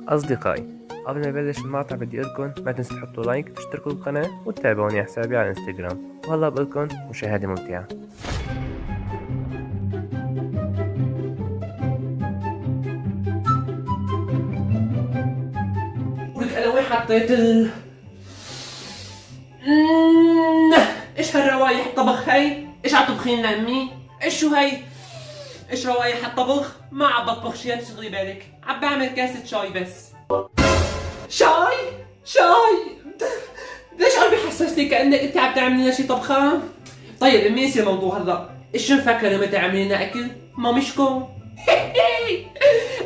أصدقائي، قبل ما نبلش المقطع بدي أقولكم ما تنسوا تحطوا لايك وتشتركوا بالقناة وتتابعوني على حسابي على الانستغرام. وهلا بقولكم مشاهدة ممتعة. ولك انا وين حطيت ايش هالروايح طبخ هي؟ ايش عطبخين لامي؟ ايش شو هي؟ ايش روايح الطبخ؟ ما عم بطبخ شي، تشغلي بالك، عم بعمل كاسة شاي بس. شاي ليش قلبي حسسني كأنك انت عم تعملي لنا شي طبخة؟ طيب امي يصير الموضوع هلا، ايش مفكرة لما تعملي لنا اكل؟ مامشكم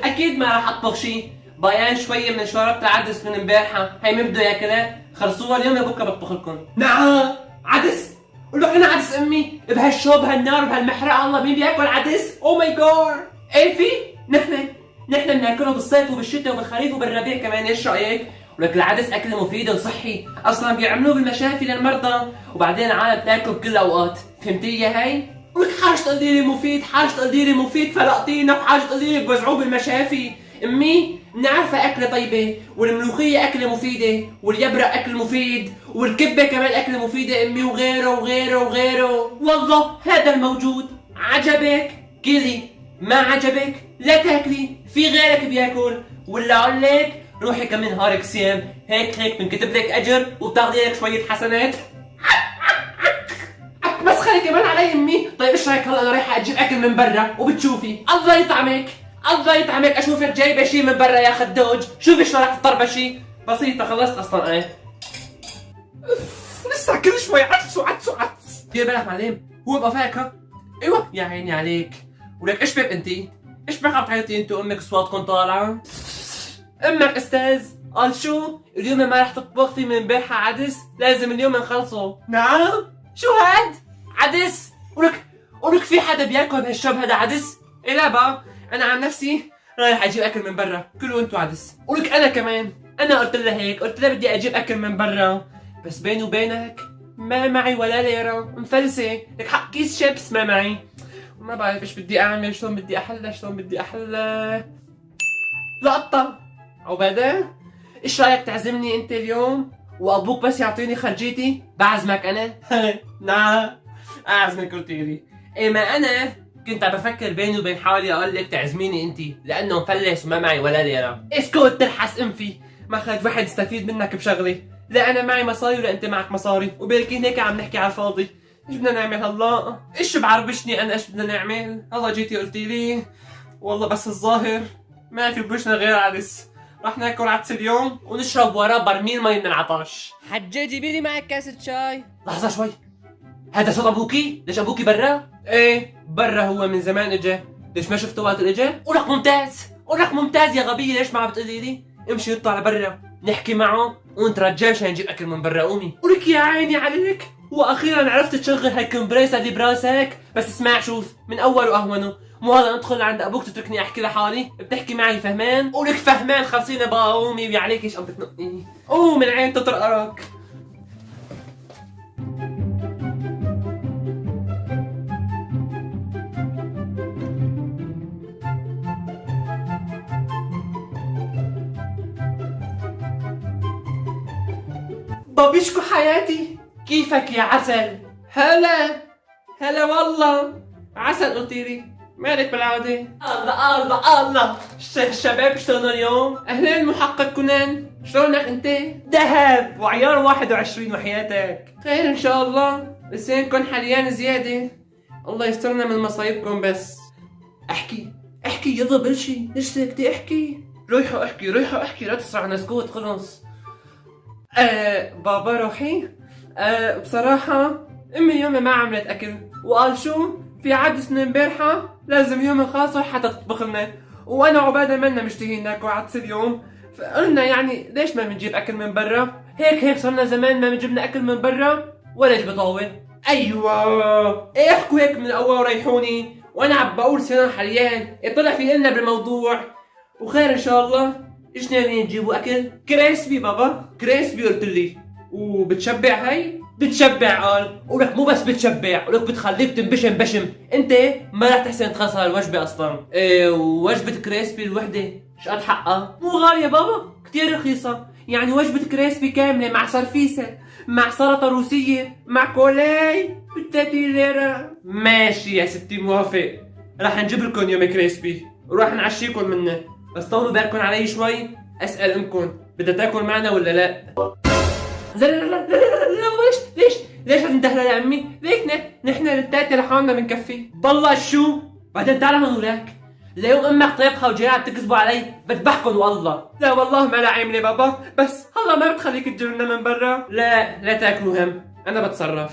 اكيد ما راح اطبخ شي، بايان شوية من شوربة العدس من امبارحة، هي مين بده ياكلها؟ خلصوها اليوم لبكره بطبخ لكم. نعم عدس؟ ولو انا عدس امي بهالشو بهالنار بهالمحرقة، الله مين بياكل عدس؟ او ماي جاد. ايه في؟ نحن بناكله بالصيف وبالشتاء وبالخريف وبالربيع كمان، ايش رايك؟ ولك العدس اكل مفيد وصحي، اصلا بيعملوه بالمشافي للمرضى، وبعدين العالم بتاكله بكل الاوقات، فهمتي يا هي؟ ولك حاجة تقولي لي مفيد، حاجة تقولي لي مفيد فلقطينا، وحاجة تقولي لي بوزعوه بالمشافي. امي بنعرفها اكله طيبه، والملوخيه اكله مفيده، واليبرق اكل مفيد، والكبه كمان اكله مفيده امي، وغيره. والله هذا الموجود. عجبك كلي، ما عجبك لا تاكلي، في غيرك بياكل. ولا اقول لك روحي كمان نهارك صيام، هيك بنكتب لك اجر وبتاخذي لك شويه حسنات. مسخره كمان علي امي. طيب ايش رايك هلا انا رايحه اجيب اكل من برا وبتشوفي؟ الله يطعمك اشوفك جايبه شي من برا يا خدوج. شوفي شو راح تطربشي، بسيطه خلصت اصلا ايه. لسه كل شوي عدس. دير بالك معلم، هو بقى فاكهه. ايوه يا عيني عليك. ولك ايش بك انتي؟ ايش بك عم تعيطي انت وامك اصواتكم طالعه؟ امك استاذ قال شو؟ اليوم ما راح تطبخ في من امبارحه عدس، لازم اليوم نخلصه. نعم؟ شو هاد؟ عدس؟ ولك في حدا بياكل بهالشوب هذا عدس؟ إيه لا بقى، انا عن نفسي رايح اجيب اكل من برا، كلوا انتوا عدس. ولك انا كمان، انا قلت لها هيك، قلت لها بدي اجيب اكل من برا، بس بيني وبينك ما معي ولا ليره، مفلسه، لك حق كيس شيبس ما معي، وما بعرف ايش بدي اعمل، شلون بدي احلى. لقطة عبادة، ايش رايك تعزمني انت اليوم وابوك بس يعطيني خرجيتي بعزمك انا؟ نعم اعزمك قلتي لي. ايه ما انا كنت عم بفكر بيني وبين حالي اقول لك تعزميني انت، لانه مفلس وما معي ولا ليره. اسكت تلحس انفي، ما خرج واحد يستفيد منك بشغلي. لا انا معي مصاري ولا انت معك مصاري، وبالكين هيك عم نحكي على الفاضي. ايش بدنا نعمل هلا؟ ايش بعربشني انا ايش بدنا نعمل؟ هلا جيتي قلتي لي، والله بس الظاهر ما في بوشنا غير عدس، رح ناكل عدس اليوم ونشرب وراه برميل مي من العطش. حجة جيبي لي معك كاسة شاي. لحظة شوي، هذا صوت ابوكي؟ ليش ابوكي برا؟ ايه برا، هو من زمان اجا، ليش ما شفته وقت اجا؟ ولك ممتاز يا غبية، ليش ما عم بتقولي لي؟ امشي نطلع لبرا نحكي معه ونترجى مشان نجيب اكل من برا. قومي. ولك يا عيني عليك، واخيرا عرفت تشغل هالكمبريسة اللي براسك. بس اسمع شوف، من اول واهونه، مو هذا ندخل عند ابوك تتركني احكي لحالي، بتحكي معي فهمان؟ ولك فهمان خلصينا بقى. قومي عليك ايش عم بتنقي، قوم من عين تطرقرك. بابيشكو حياتي، كيفك يا عسل؟ هلا والله عسل قلتيلي، مالك بالعادة؟ الله الشباب شلون اليوم؟ اهلين محقق كنان، شلونك انت؟ ذهب وعيار 21 وحياتك. خير ان شاء الله، لسانكم حليان زيادة، الله يسترنا من مصايبكم. بس احكي يلا بلشي، ليش ساكتة؟ احكي، روحوا احكي لا تسرع نسكوت خلص. بابا روحي، بصراحة امي اليوم ما عملت اكل، وقال شو في عدس من امبارحة لازم يوم خاص حتى تطبخ لنا، وانا وعبادة منا مشتهين ناكل عدس اليوم، فقلنا يعني ليش ما بنجيب اكل من برا؟ هيك صرنا زمان ما بنجيبنا اكل من برا ولا ايش بطول؟ ايوه ايه احكوا هيك من الاول وريحوني، وانا عم بقول سنة حليان يطلع في لنا بالموضوع، وخير ان شاء الله. ايش ناويين نجيبوا اكل؟ كريسبي بابا، كريسبي قلت لي. وبتشبع هي؟ بتشبع قال، ولك مو بس بتشبع، ولك بتخليك تنبشم بشم، انت ما رح تحسن تخلص هالوجبه اصلا. وجبه كريسبي الوحده شقد حقها؟ مو غالية بابا، كتير رخيصة. يعني وجبة كريسبي كاملة مع صرفيسة مع سلطة روسية مع كولاي ب 30 ليرة. ماشي يا ستي موافق، رح نجيب لكم يوم كريسبي وراح نعشيكم منه، بس طولوا بالكم علي شوي. اسأل امكم بدها تاكل معنا ولا لا؟ لا لا لا لا لا لا لا، ليش لازم تهلا يا عمي؟ ليك نحن التلاتة لحالنا بنكفي. بالله شو؟ بعدين تعال هون ولك، ليوم امك طيبخه وجاي عم تكذبوا علي بذبحكم والله. لا والله ما لا عامله بابا، بس هلا ما بتخليك تجيبنا من برا. لا تاكلوا هم، انا بتصرف.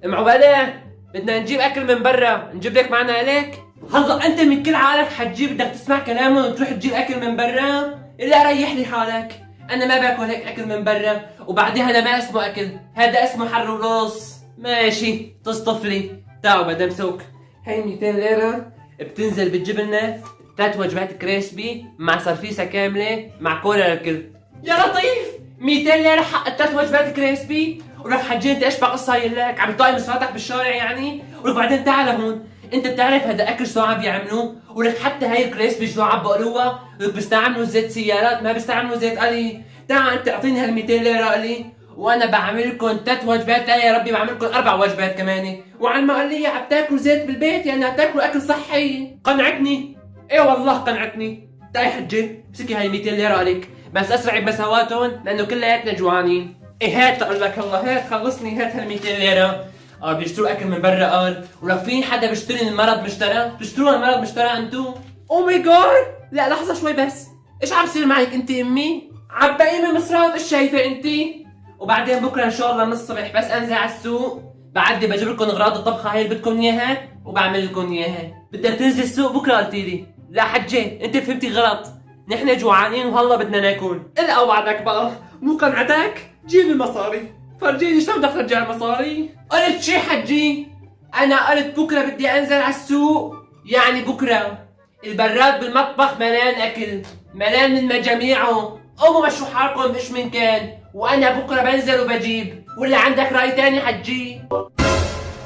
ام عباده بدنا نجيب اكل من برا، نجيب لك معنا عليك؟ هلا انت من كل عقلك حتجيب، بدك تسمع كلامه وتروح تجيب اكل من برا؟ الا ريح لي حالك، انا ما باكل هيك اكل من برا، وبعدين هذا ما اسمه اكل، هذا اسمه حر ورص. ماشي تصطف لي. تعالوا مدام سوق، هي 200 ليرة بتنزل بتجيب لنا 3 وجبات كريسبي مع صرفيسة كاملة مع كولا للكل. يا لطيف 200 ليرة حق 3 وجبات كريسبي، ولك حجي انت ايش بقى صاير لك؟ عم تطاي مصراتك بالشارع يعني؟ ولك بعدين تعال هون، انت بتعرف هذا اكل شو عم بيعملوه؟ ولك حتى هاي الكريسبي شو عم بقلوها؟ ولك بيستعملوا زيت سيارات ما بيستعملوا زيت قلي. تعال انت اعطيني هال 200 ليرة قلي وانا بعمل لكم 3 وجبات، لا يا ربي بعمل لكم 4 وجبات كمان. وعن ما قال لي عم تاكلوا زيت بالبيت يعني عم تاكلوا اكل صحي. قنعتني، ايه والله قنعتني. تعي حجي امسكي هاي 200 ليرة عليك، بس اسرعي بمساواتهم لانه كلياتنا جوعانين. ايه هات اقول لك الله، هات خلصني، هات هال 200 ليرة. بيشتروا اكل من برا قال، ولو في حدا بيشتري المرض مشترى، بتشتروها المرض مشترى انتو؟ او ماي جاد، لا لحظة شوي بس، ايش عم بصير معك انت امي؟ عم بقي من مصرات، ايش شايفة انتي؟ وبعدين بكره ان شاء الله من الصبح بس انزل على السوق بعدي بجيب لكم اغراض الطبخه هاي اللي بدكم اياها وبعمل لكم اياها. بدك تنزل السوق بكره قلتي لي؟ لا حجي انت فهمتي غلط، نحن جوعانين وهلا بدنا ناكل. الا اوعدك بقى مو قنعتك؟ جيب المصاري، فرجيني شلون بدك ترجع المصاري. قلت شي حجي؟ انا قلت بكره بدي انزل على السوق، يعني بكره البراد بالمطبخ ملان اكل، ملان من مجاميعه. قوموا مشوا حالكم ايش من كان، وانا بكره بنزل وبجيب. ولا عندك راي تاني حجي؟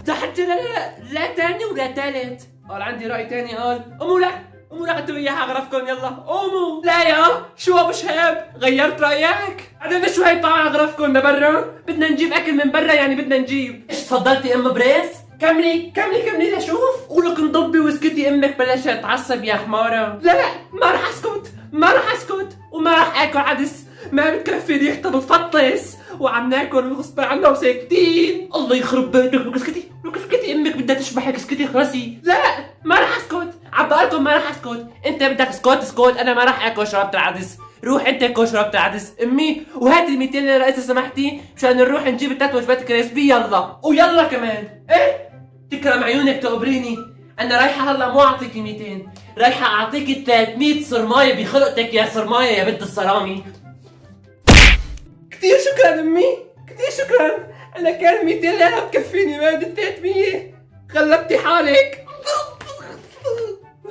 لا حجي لا لا لا تاني ولا تالت. قال عندي راي تاني. قال قوموا لا انتوا وياها غرفكم يلا قوموا. لا يا شو ابو شهاب غيرت رايك؟ بعدين شو هي طالعه غرفكم لبرا؟ بدنا نجيب اكل من برا يعني بدنا نجيب. ايش تفضلتي ام بريس؟ كملي لشوف. ولك انضبي واسكتي امك بلشت تعصب يا حماره. لا ما راح اسكت وما راح اكل عدس، ما بتكفي ريحته بتفطس وعم ناكل غصب عنا وساكتين. الله يخرب بيتك. اسكتي امك بدها تشبحك، اسكتي خلصي. لا ما راح اسكت، عم بقولكم ما راح اسكت. انت بدك اسكت، انا ما راح اكل شربت العدس. روح انت كل شربت العدس امي، وهات ال 200 ليرة اذا سمحتي مشان نروح نجيب ال3 وجبات كريسبي يلا. ويلا كمان ايه تكرم عيونك تقبريني. انا رايحه هلا مو اعطيكي 200، رايحه اعطيكي 300 صرمايه بخلقتك يا صرمايه يا بنت الصرامي. كثير شكرا امي، كثير شكرا. انا كان 200 ليرة بكفيني، ما بدي 300. غلبتي حالك.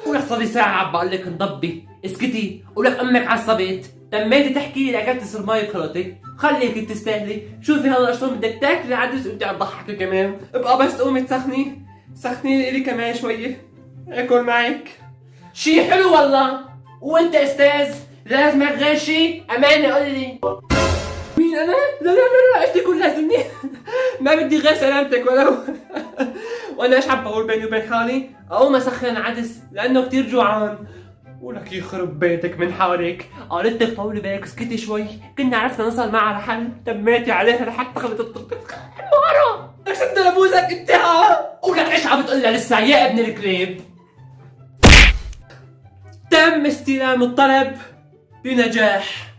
ولك صار لي ساعه عم بقول لك انضبي اسكتي. ولك امك عصبت، تميتي تحكي لي اكلت صرمايه بخلقتك، خليك تستاهلي. شوفي هلا شلون بدك تاكلي عدس وانت عم تضحكي كمان. ابقى بس تقومي سخني لي كمان شويه اكل معك. شي حلو والله. وانت استاذ لازمك غير شي امانه قول لي. مين انا؟ لا ايش تكون لازمني؟ ما بدي غير سلامتك ولو. وانا ايش عم بقول بيني وبين حالي؟ اقوم اسخن عدس لانه كثير جوعان. ولك يخرب بيتك من حالك، قالت لك طولي بالك اسكتي شوي، كنا عرفنا نوصل معها لحل، تميتي عليها لحتى خلت حمارة. لك شد لبوزك انت ولك ايش عم بتقول لها لسه يا ابن الكليب؟ تم استلام الطلب بنجاح.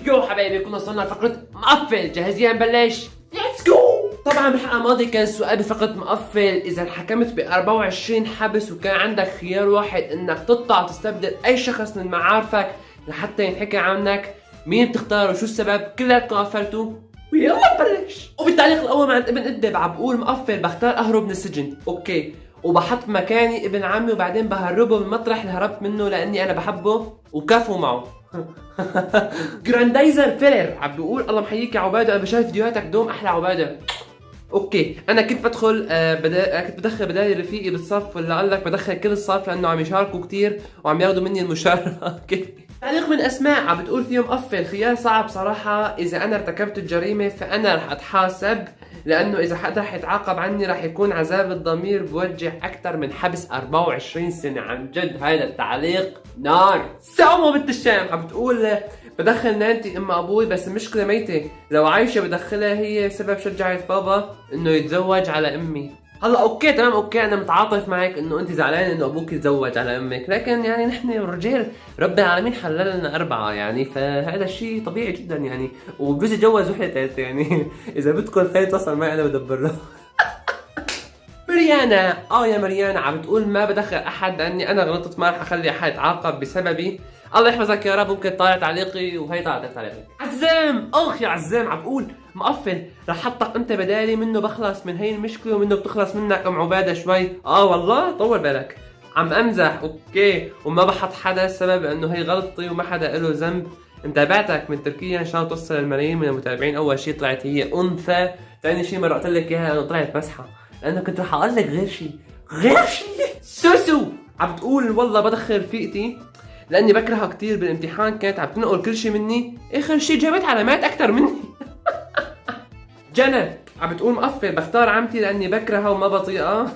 يو حبايبي كنا وصلنا لفقرة مقفل، جاهزين نبلش؟ ليتس جو. طبعا بالحلقه الماضيه كان السؤال بفقره مقفل، اذا انحكمت ب 24 حبس وكان عندك خيار واحد انك تطلع وتستبدل اي شخص من معارفك لحتى ينحكى عنك، مين بتختار وشو السبب؟ كلياتكم قفلتوا ويلا نبلش. وبالتعليق الاول مع ابن ادب عم بقول مقفل بختار اهرب من السجن، اوكي، وبحط مكاني ابن عمي وبعدين بهربه من المطرح اللي هربت منه لاني انا بحبه وكفو معه. جراندايزر فيلر عم بيقول الله محييك يا عباده، انا بشاهد فيديوهاتك دوم احلى عباده. اوكي، انا كنت بدخل كنت بدخل بدالي رفيقي بالصف، ولا قال لك بدخل كل الصف لانه عم يشاركوا كثير وعم ياخذوا مني المشاركه. تعليق من اسماء عم بتقول فيهم مقفل خيار صعب صراحه، اذا انا ارتكبت الجريمه فانا رح اتحاسب، لانه اذا حدا رح يتعاقب عني رح يكون عذاب الضمير بوجه اكثر من حبس 24 سنه. عن جد هذا التعليق نار. سامو بنت الشام عم بتقول بدخل نانتي ام ابوي، بس المشكله ميته، لو عايشه بدخلها هي سبب شجعت بابا انه يتزوج على امي. هلا اوكي تمام، اوكي انا متعاطف معك انه انت زعلان انه ابوك يتزوج على امك، لكن يعني نحن الرجال رب العالمين حلل لنا 4 يعني، فهذا الشيء طبيعي جدا يعني، وبجوز يتجوز وحده ثالثه يعني. اذا بدكم خلي يتواصل معي انا بدبر له. مريانا يا مريانا عم بتقول ما بدخل احد لاني انا غلطت، ما رح اخلي احد يتعاقب بسببي. الله يحفظك يا رب. ممكن طالع تعليقي وهي طالعت تعليقي. عزام يا عزام عم بقول مقفل رح حطك انت بدالي، منه بخلص من هي المشكله ومنه بتخلص منك ام عباده شوي. والله طول بالك، عم امزح اوكي، وما بحط حدا السبب انه هي غلطتي وما حدا له ذنب. متابعتك من تركيا ان شاء الله توصل الملايين من المتابعين. اول شيء طلعت هي انثى، ثاني شيء مرقت لك اياها انه طلعت مسحه، لانه كنت رح اقول لك غير شيء. سوسو عم بتقول والله بدخل رفيقتي لاني بكرهها كثير، بالامتحان كانت عم تنقل كل شيء مني، اخر شيء جابت علامات اكثر مني. جنى عم بتقول مقفل بختار عمتي لاني بكرهها وما بطيئها.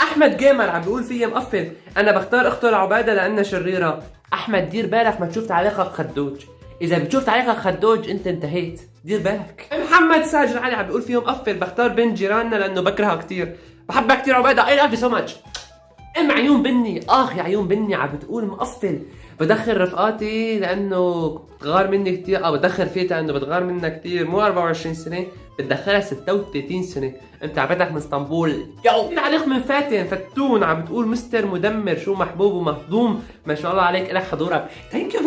احمد جيمر عم بيقول فيا مقفل انا بختار اخته لعباده لانها شريره. احمد دير بالك ما تشوف تعليقك خدوج، اذا بتشوف تعليقك خدوج انت انتهيت، دير بالك. محمد ساجد علي عم بيقول فيهم مقفل بختار بنت جيراننا لانه بكرهها كثير، بحبها كثير عباده، اي لاف يو سو ماتش. ام عيون بني يا عيون بني عم بتقول مقفل بدخل رفقاتي لانه بتغار مني كثير، او بدخل فيها لانه بتغار منها كثير، مو 24 سنه بدخلها 36 سنه. انت عبدك من اسطنبول. تعليق من فاتن فتون عم بتقول مستر مدمر شو محبوب ومهضوم، ما شاء الله عليك الك حضورك، ثانك يو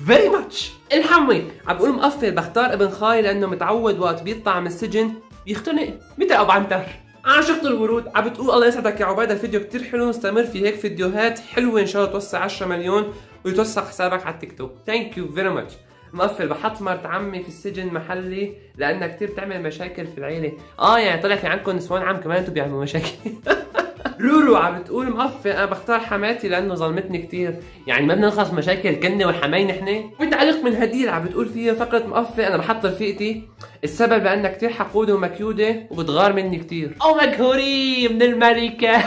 فيري ماتش. الحموي عم بقول مقفل بختار ابن خالي لانه متعود وقت بيطلع من السجن بيختنق مثل ابو عنتر. عاشقة الورود عم بتقول الله يسعدك يا عباده الفيديو كتير حلو، نستمر في هيك فيديوهات حلوه ان شاء الله توسع 10 مليون ويتوسع حسابك على التيك توك. ثانك يو فيري ماتش. مقفل بحط مرت عمي في السجن محلي لانها كتير بتعمل مشاكل في العيله. يعني طلع في عندكم نسوان عم كمان انتم بيعملوا مشاكل. رورو عم بتقول مقفل انا بختار حماتي لانه ظلمتني كتير، يعني ما بدنا نخلص مشاكل كنا والحماي نحن. وتعليق من هديل عم بتقول فيه فقره مقفل انا بحط رفيقتي السبب لانها كتير حقوده ومكيوده وبتغار مني كتير. مكهوري من الملكه.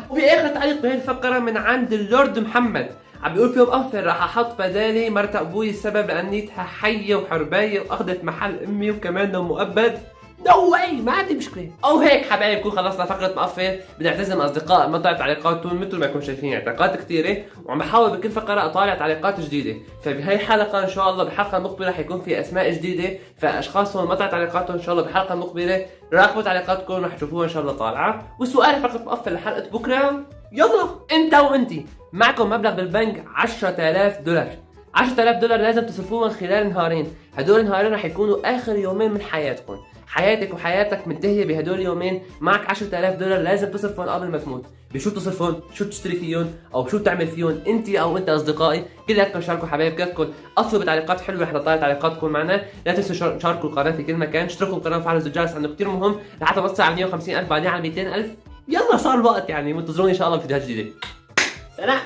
وباخر تعليق بهي الفقره من عند اللورد محمد عم بيقول فيه مقفل راح احط بدالي مرت ابوي السبب لانيتها حيه وحربايه واخذت محل امي وكمان لو مؤبد. نو واي ما عندي مشكله. هيك حبايب بكون خلصنا فقره مقفل. بدي اعتذر من اصدقاء ما طلعت تعليقاتهم مثل ما كنتم شايفين، يعني تعليقات كثيره وعم بحاول بكل فقره اطالع تعليقات جديده، فبهي الحلقه ان شاء الله بالحلقه المقبله حيكون في اسماء جديده، فاشخاص ما طلعت تعليقاتهم ان شاء الله بالحلقه المقبله راقبوا تعليقاتكم رح تشوفوها ان شاء الله طالعه. والسؤال فقره مقفل لحلقه بكره، يلا انت وانتي معكم مبلغ بالبنك $10,000. $10,000 لازم تصرفوهم خلال نهارين، هدول النهارين رح يكونوا اخر يومين من حياتكم، حياتك وحياتك منتهيه بهدول اليومين. معك $10,000 لازم تصرفهم قبل ما تموت. بشو تصرفهم؟ شو تشتري فيهم؟ او شو تعمل فيهم انت او انت اصدقائي؟ كلياتكم شاركوا حبايب، كلكم اصلوا بتعليقات حلوه رح نطلع تعليقاتكم معنا. لا تنسوا تشاركوا القناه في كل مكان، اشتركوا بالقناه وفعلوا زر الجرس لانه كثير مهم لحتى نوصل على 150,000 بعدين على 200,000. يلا صار الوقت يعني، منتظروني ان شاء الله بفيديوهات جديده. سلام.